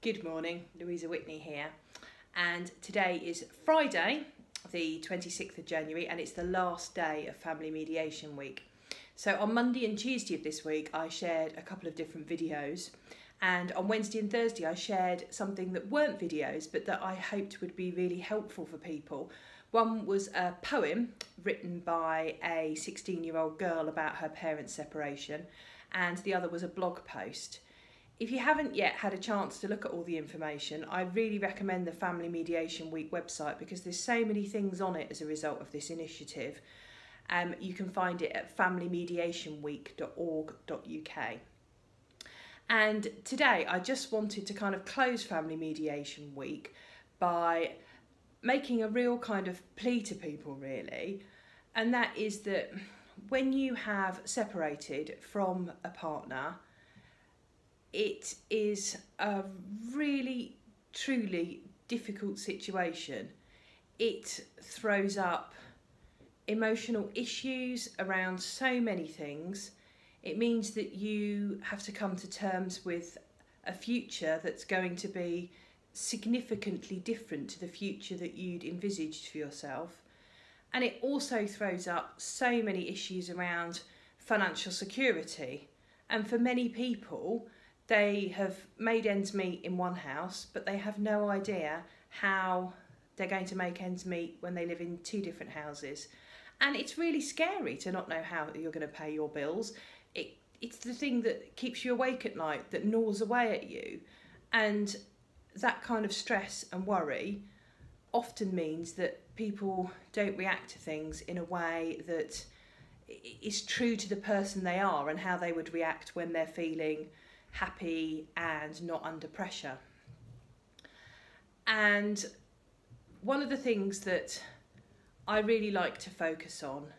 Good morning, Louisa Whitney here, and today is Friday the 26th of January and it's the last day of Family Mediation Week. So on Monday and Tuesday of this week I shared a couple of different videos, and on Wednesday and Thursday I shared something that weren't videos but that I hoped would be really helpful for people. One was a poem written by a 16-year-old girl about her parents' separation, and the other was a blog post. If you haven't yet had a chance to look at all the information, I really recommend the Family Mediation Week website because there's so many things on it as a result of this initiative. You can find it at familymediationweek.org.uk. And today I just wanted to kind of close Family Mediation Week by making a real kind of plea to people really, and that is that when you have separated from a partner, it is a really, truly difficult situation. It throws up emotional issues around so many things. It means that you have to come to terms with a future that's going to be significantly different to the future that you'd envisaged for yourself. And it also throws up so many issues around financial security. And for many people, they have made ends meet in one house, but they have no idea how they're going to make ends meet when they live in two different houses. And it's really scary to not know how you're going to pay your bills. It's the thing that keeps you awake at night, that gnaws away at you. And that kind of stress and worry often means that people don't react to things in a way that is true to the person they are and how they would react when they're feeling happy and not under pressure. And one of the things that I really like to focus on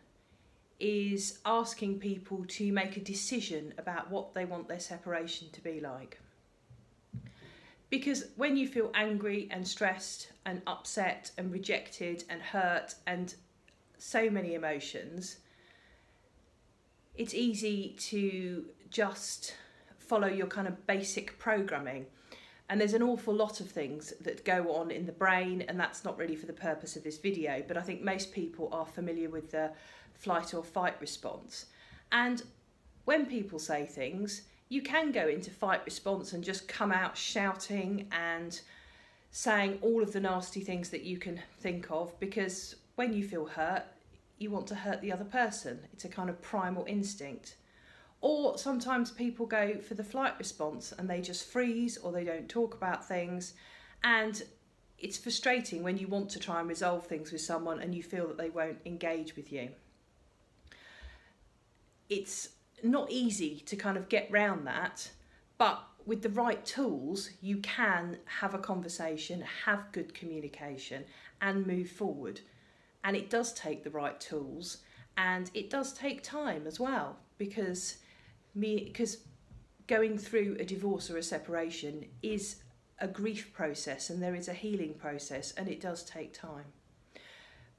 is asking people to make a decision about what they want their separation to be like. Because when you feel angry and stressed and upset and rejected and hurt and so many emotions, it's easy to just follow your kind of basic programming. And there's an awful lot of things that go on in the brain, and that's not really for the purpose of this video, but I think most people are familiar with the flight or fight response. And when people say things, you can go into fight response and just come out shouting and saying all of the nasty things that you can think of, because when you feel hurt, you want to hurt the other person. It's a kind of primal instinct. Or sometimes people go for the flight response and they just freeze or they don't talk about things. And it's frustrating when you want to try and resolve things with someone and you feel that they won't engage with you. It's not easy to kind of get round that, but with the right tools, you can have a conversation, have good communication and move forward. And it does take the right tools, and it does take time as well, because going through a divorce or a separation is a grief process and there is a healing process, and it does take time.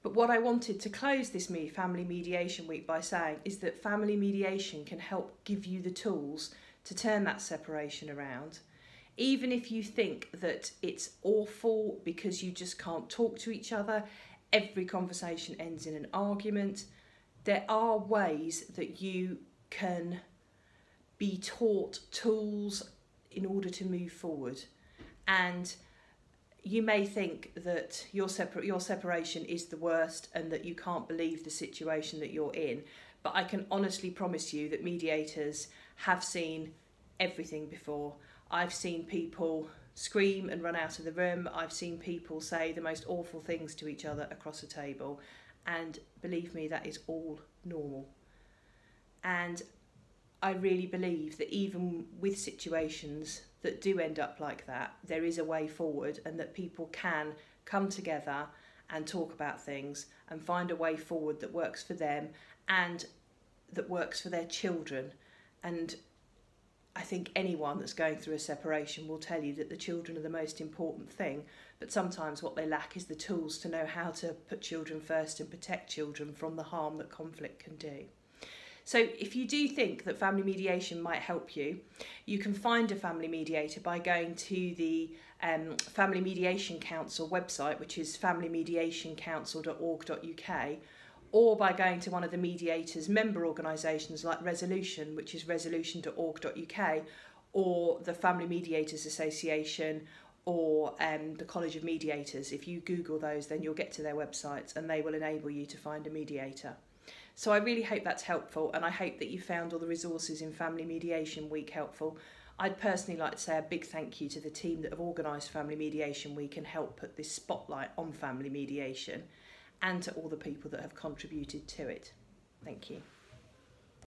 But what I wanted to close this Family Mediation Week by saying is that family mediation can help give you the tools to turn that separation around. Even if you think that it's awful because you just can't talk to each other, every conversation ends in an argument, there are ways that you can be taught tools in order to move forward. And you may think that your separation is the worst and that you can't believe the situation that you're in, but I can honestly promise you that mediators have seen everything before. I've seen people scream and run out of the room. I've seen people say the most awful things to each other across a table, and believe me, that is all normal. And I really believe that even with situations that do end up like that, there is a way forward, and that people can come together and talk about things and find a way forward that works for them and that works for their children. And I think anyone that's going through a separation will tell you that the children are the most important thing, but sometimes what they lack is the tools to know how to put children first and protect children from the harm that conflict can do. So if you do think that family mediation might help you, you can find a family mediator by going to the Family Mediation Council website, which is familymediationcouncil.org.uk, or by going to one of the mediators' member organisations like Resolution, which is resolution.org.uk, or the Family Mediators Association, or the College of Mediators. If you Google those, then you'll get to their websites and they will enable you to find a mediator. So I really hope that's helpful, and I hope that you found all the resources in Family Mediation Week helpful. I'd personally like to say a big thank you to the team that have organised Family Mediation Week and helped put this spotlight on family mediation, and to all the people that have contributed to it. Thank you.